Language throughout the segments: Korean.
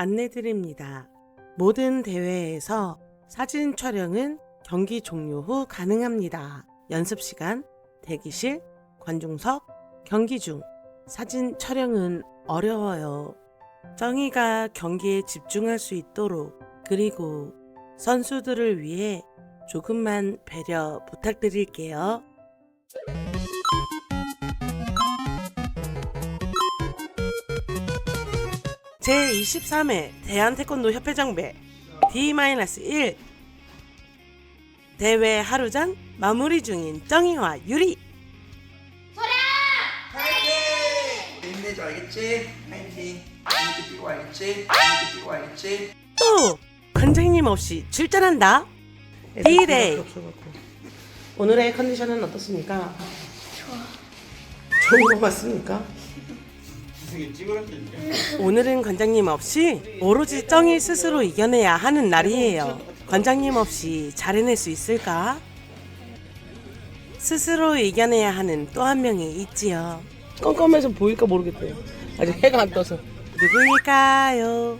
안내드립니다. 모든 대회에서 사진 촬영은 경기 종료 후 가능합니다. 연습시간, 대기실, 관중석, 경기 중 사진 촬영은 어려워요. 정희가 경기에 집중할 수 있도록, 그리고 선수들을 위해 조금만 배려 부탁드릴게요. 제23회 대한태권도협회정배 D-1 대회 하루 전 마무리 중인 정희와 유리. 파이팅! 힘내줘 알겠지? 파이팅! 이렇게 뛰고 알겠지? 이렇게 뛰고 알겠지? 또 관장님 없이 출전한다. D-Day. 오늘의 컨디션은 어떻습니까? 좋은 거 맞습니까? 오늘은 관장님 없이 오로지 정희 스스로 이겨내야 하는 날이에요. 관장님 없이 잘 해낼 수 있을까? 스스로 이겨내야 하는 또 한 명이 있지요. 깜깜해서 보일까 모르겠대요. 아직 해가 안 떠서. 누구일까요?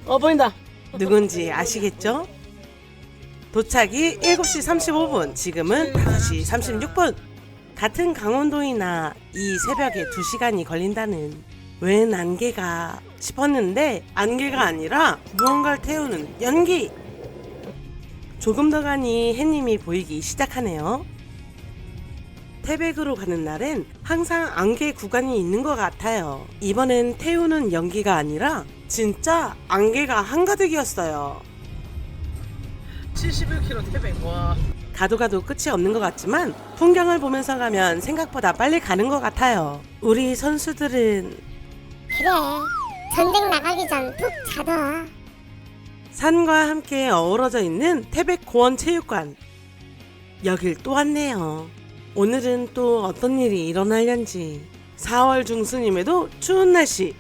보인다. 누군지 아시겠죠? 도착이 7시 35분, 지금은 5시 36분. 같은 강원도이나 이 새벽에 2시간이 걸린다는 웬 안개가 싶었는데 안개가 아니라 무언가를 태우는 연기! 조금 더 가니 햇님이 보이기 시작하네요. 태백으로 가는 날엔 항상 안개 구간이 있는 것 같아요. 이번엔 태우는 연기가 아니라 진짜 안개가 한가득이었어요. 71km 태백, 와. 가도 끝이 없는 것 같지만 풍경을 보면서 가면 생각보다 빨리 가는 것 같아요. 우리 선수들은 그래, 전쟁 나가기 전 푹 자둬. 산과 함께 어우러져 있는 태백고원체육관. 여길 또 왔네요. 오늘은 또 어떤 일이 일어날련지. 4월 중순임에도 추운 날씨.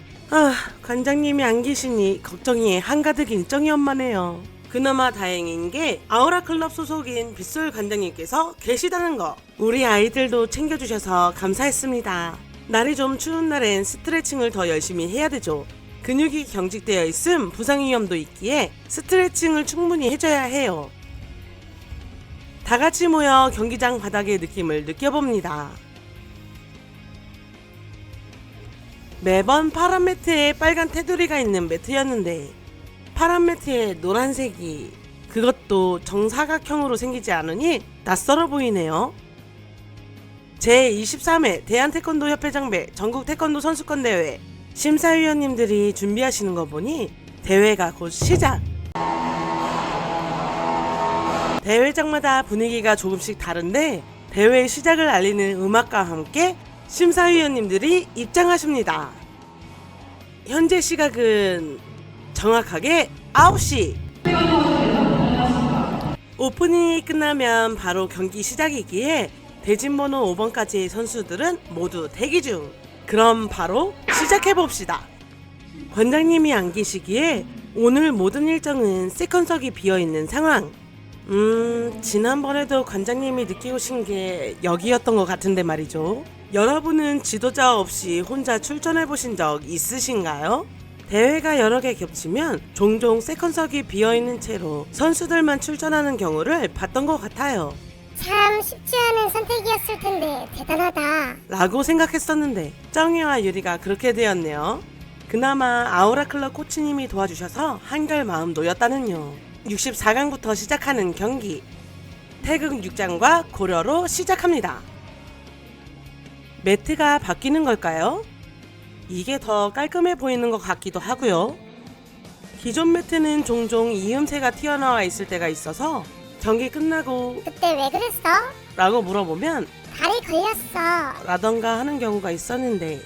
관장님이 안 계시니 걱정이 한가득인 정희 엄마네요. 그나마 다행인 게 아우라클럽 소속인 빗솔 관장님께서 계시다는 거. 우리 아이들도 챙겨주셔서 감사했습니다. 날이 좀 추운 날엔 스트레칭을 더 열심히 해야 되죠. 근육이 경직되어 있음 부상 위험도 있기에 스트레칭을 충분히 해줘야 해요. 다 같이 모여 경기장 바닥의 느낌을 느껴봅니다. 매번 파란 매트에 빨간 테두리가 있는 매트였는데 파란 매트에 노란색이, 그것도 정사각형으로 생기지 않으니 낯설어 보이네요. 제23회 대한태권도협회정배 전국태권도 선수권대회 심사위원님들이 준비하시는 거 보니 대회가 곧 시작. 대회장마다 분위기가 조금씩 다른데 대회 시작을 알리는 음악과 함께 심사위원님들이 입장하십니다. 현재 시각은 정확하게 9시. 오프닝이 끝나면 바로 경기 시작이기에 대진번호 5번까지의 선수들은 모두 대기 중. 그럼 바로 시작해봅시다. 관장님이 안 계시기에 오늘 모든 일정은 세컨석이 비어있는 상황. 지난번에도 관장님이 늦게 오신 게 여기였던 것 같은데 말이죠. 여러분은 지도자 없이 혼자 출전해보신 적 있으신가요? 대회가 여러 개 겹치면 종종 세컨석이 비어있는 채로 선수들만 출전하는 경우를 봤던 것 같아요. 참 쉽지 않은 선택이었을 텐데 대단하다. 라고 생각했었는데 정희와 유리가 그렇게 되었네요. 그나마 아우라클럽 코치님이 도와주셔서 한결 마음 놓였다는요. 64강부터 시작하는 경기. 태극 6장과 고려로 시작합니다. 매트가 바뀌는 걸까요? 이게 더 깔끔해 보이는 것 같기도 하고요. 기존 매트는 종종 이음새가 튀어나와 있을 때가 있어서 경기 끝나고 그때 왜 그랬어? 라고 물어보면 다리 걸렸어. 라던가 하는 경우가 있었는데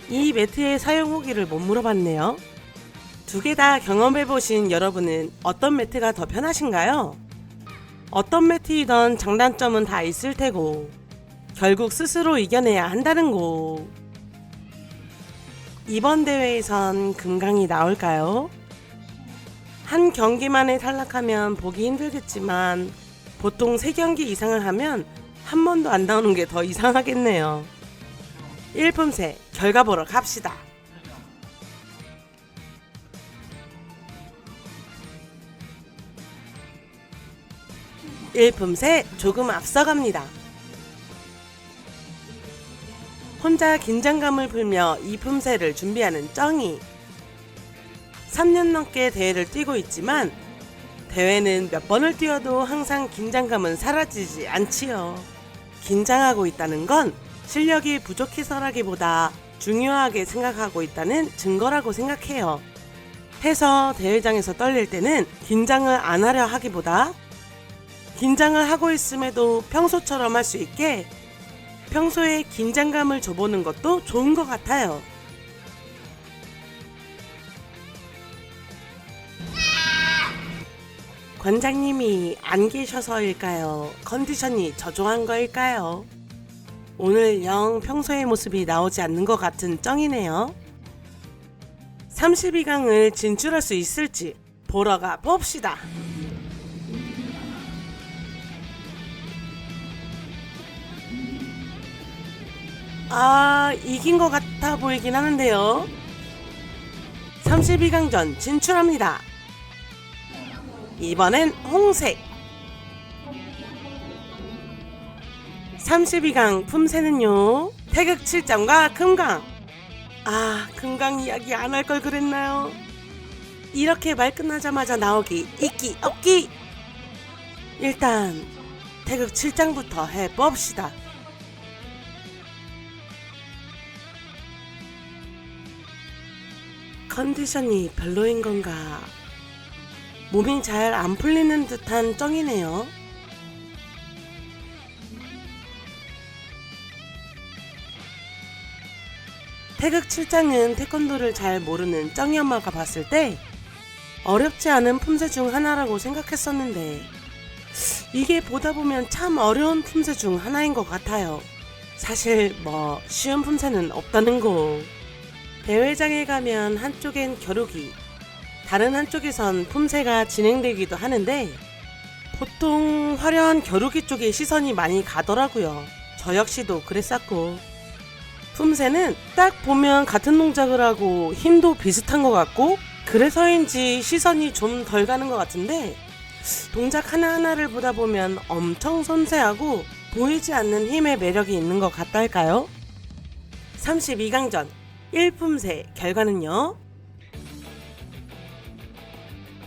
이 매트의 사용 후기를 못 물어봤네요. 두 개 다 경험해보신 여러분은 어떤 매트가 더 편하신가요? 어떤 매트이던 장단점은 다 있을 테고 결국 스스로 이겨내야 한다는 거. 이번 대회에선 금강이 나올까요? 한 경기만에 탈락하면 보기 힘들겠지만 보통 3경기 이상을 하면 한 번도 안 나오는 게 더 이상하겠네요. 일품새 결과 보러 갑시다. 1품새 조금 앞서갑니다. 혼자 긴장감을 풀며 2품새를 준비하는 쩡이. 3년 넘게 대회를 뛰고 있지만 대회는 몇 번을 뛰어도 항상 긴장감은 사라지지 않지요. 긴장하고 있다는 건 실력이 부족해서라기보다 중요하게 생각하고 있다는 증거라고 생각해요. 해서 대회장에서 떨릴 때는 긴장을 안 하려 하기보다 긴장을 하고 있음에도 평소처럼 할 수 있게 평소에 긴장감을 줘보는 것도 좋은 것 같아요. 관장님이 안 계셔서일까요? 컨디션이 저조한 거일까요? 오늘 영 평소의 모습이 나오지 않는 것 같은 쩡이네요. 32강을 진출할 수 있을지 보러 가 봅시다. 이긴 것 같아 보이긴 하는데요. 32강전 진출합니다. 이번엔 홍색. 32강 품새는요, 태극 7장과 금강. 금강 이야기 안 할 걸 그랬나요? 이렇게 말 끝나자마자 나오기 있기 없기. 일단 태극 7장부터 해봅시다. 컨디션이 별로인 건가? 몸이 잘 안 풀리는 듯한 쩡이네요. 태극 7장은 태권도를 잘 모르는 쩡이 엄마가 봤을 때 어렵지 않은 품새 중 하나라고 생각했었는데 이게 보다 보면 참 어려운 품새 중 하나인 것 같아요. 사실 쉬운 품새는 없다는 거. 대회장에 가면 한쪽엔 겨루기, 다른 한쪽에선 품새가 진행되기도 하는데 보통 화려한 겨루기 쪽에 시선이 많이 가더라고요. 저 역시도 그랬었고, 품새는 딱 보면 같은 동작을 하고 힘도 비슷한 것 같고 그래서인지 시선이 좀 덜 가는 것 같은데 동작 하나하나를 보다 보면 엄청 섬세하고 보이지 않는 힘의 매력이 있는 것 같달까요? 32강전 1품새 결과는요?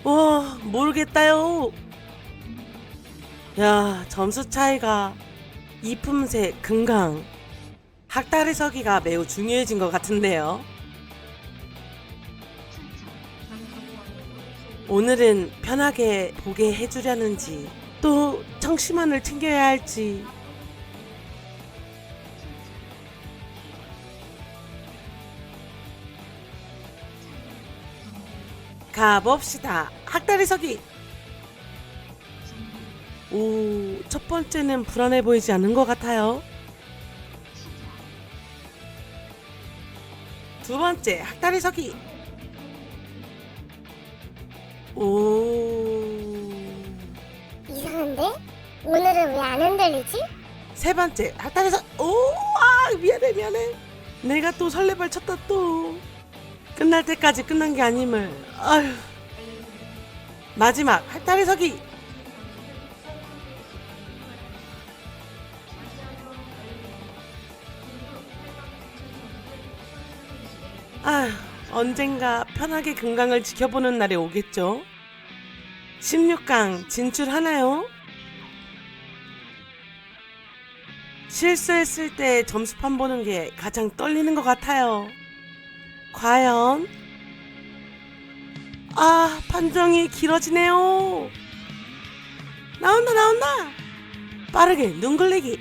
와, 모르겠다요. 야, 점수 차이가 2품새 금강. 학다리 서기가 매우 중요해진 것 같은데요. 오늘은 편하게 보게 해주려는지 또 청심환을 챙겨야 할지. 가봅시다. 학다리 서기. 오, 첫 번째는 불안해 보이지 않는 것 같아요. 두 번째 학다리 서기. 오. 이상한데? 오늘은 왜 안 흔들리지? 세 번째 학다리 서. 오, 미안해. 내가 또 설레발 쳤다 또. 끝날 때까지 끝난 게 아님을. 아휴. 마지막 학다리 서기. 언젠가 편하게 금강을 지켜보는 날이 오겠죠. 16강 진출하나요? 실수했을 때 점수판 보는 게 가장 떨리는 것 같아요. 과연? 판정이 길어지네요. 나온다. 빠르게 눈 굴리기.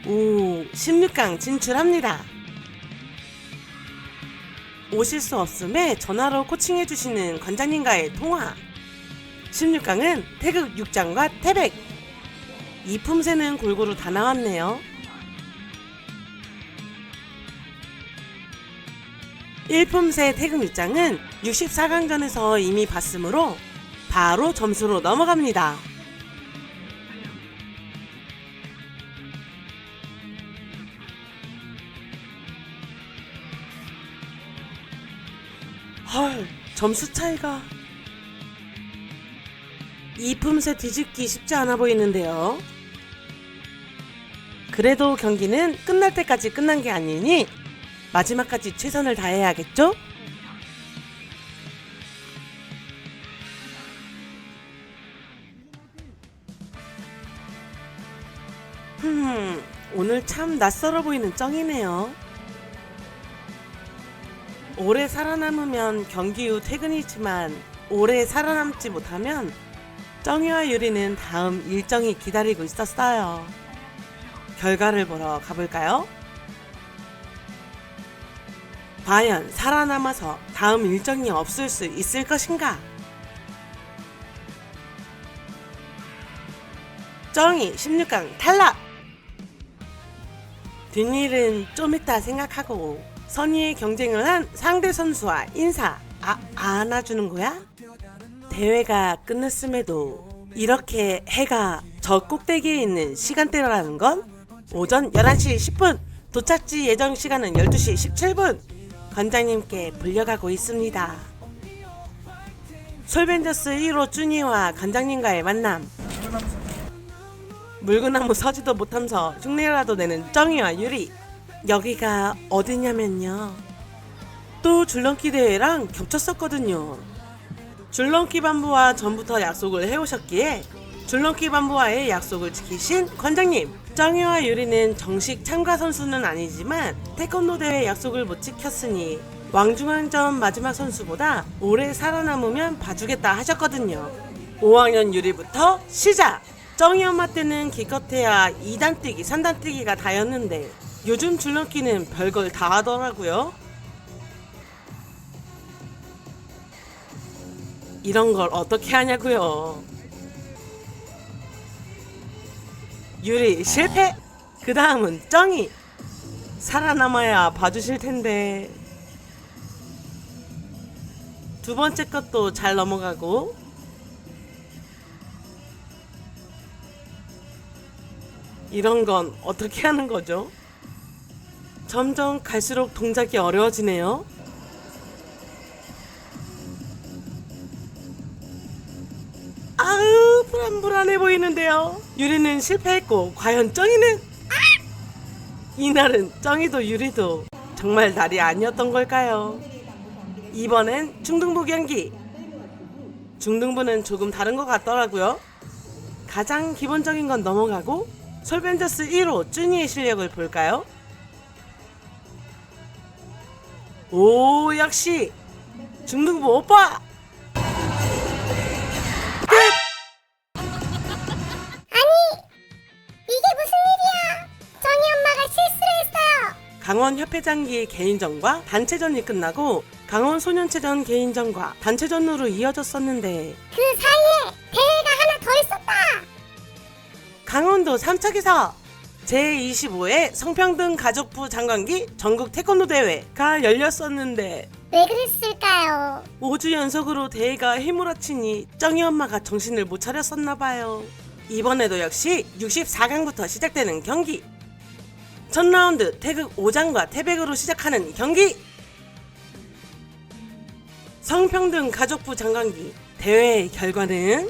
오, 16강 진출합니다. 오실 수 없음에 전화로 코칭해주시는 관장님과의 통화. 16강은 태극 6장과 태백. 이 품새는 골고루 다 나왔네요. 1품새 태극 6장은 64강전에서 이미 봤으므로 바로 점수로 넘어갑니다. 헐, 점수 차이가 이 품새 뒤집기 쉽지 않아 보이는데요. 그래도 경기는 끝날 때까지 끝난 게 아니니 마지막까지 최선을 다해야겠죠? 오늘 참 낯설어 보이는 쩡이네요. 오래 살아남으면 경기 후 퇴근이지만 오래 살아남지 못하면 쩡이와 유리는 다음 일정이 기다리고 있었어요. 결과를 보러 가볼까요? 과연 살아남아서 다음 일정이 없을 수 있을 것인가? 쩡이 16강 탈락! 뒷일은 좀 이따 생각하고 선의의 경쟁을 한 상대 선수와 인사 안아주는 거야? 대회가 끝났음에도 이렇게 해가 저 꼭대기에 있는 시간대라는 건 오전 11시 10분 도착지 예정 시간은 12시 17분 관장님께 불려가고 있습니다. 솔벤져스 1호 쭈니와 관장님과의 만남. 물구나무 서지도 못하면서 흉내라도 내는 쩡이와 유리. 여기가 어디냐면요, 또 줄넘기 대회랑 겹쳤었거든요. 줄넘기 반부와 전부터 약속을 해오셨기에 줄넘기 반부와의 약속을 지키신 관장님. 쩡이와 유리는 정식 참가 선수는 아니지만 태권도 대회 약속을 못 지켰으니 왕중왕전 마지막 선수보다 오래 살아남으면 봐주겠다 하셨거든요. 5학년 유리부터 시작! 쩡이 엄마 때는 기껏해야 2단 뛰기, 3단 뛰기가 다였는데 요즘 줄넘기는 별걸 다 하더라고요. 이런 걸 어떻게 하냐고요. 유리 실패! 그 다음은 쩡이! 살아남아야 봐주실 텐데. 두 번째 것도 잘 넘어가고, 이런 건 어떻게 하는 거죠? 점점 갈수록 동작이 어려워지네요. 아우, 불안불안해 보이는데요. 유리는 실패했고 과연 쩡이는? 이날은 쩡이도 유리도 정말 날이 아니었던 걸까요? 이번엔 중등부 경기. 중등부는 조금 다른 것 같더라고요. 가장 기본적인 건 넘어가고 솔벤져스 1호 쭈니의 실력을 볼까요? 오, 역시 중등부 오빠! 이게 무슨 일이야? 정희 엄마가 실수를 했어요. 강원 협회장기 개인전과 단체전이 끝나고 강원 소년체전 개인전과 단체전으로 이어졌었는데 그 사이에 대회가 하나 더 있었다. 강원도 3차 기사 제25회 성평등 가족부 장관기 전국 태권도 대회가 열렸었는데 왜 그랬을까요? 5주 연속으로 대회가 휘몰아치니 쩡이 엄마가 정신을 못 차렸었나봐요. 이번에도 역시 64강부터 시작되는 경기. 첫 라운드 태극 5장과 태백으로 시작하는 경기. 성평등 가족부 장관기 대회의 결과는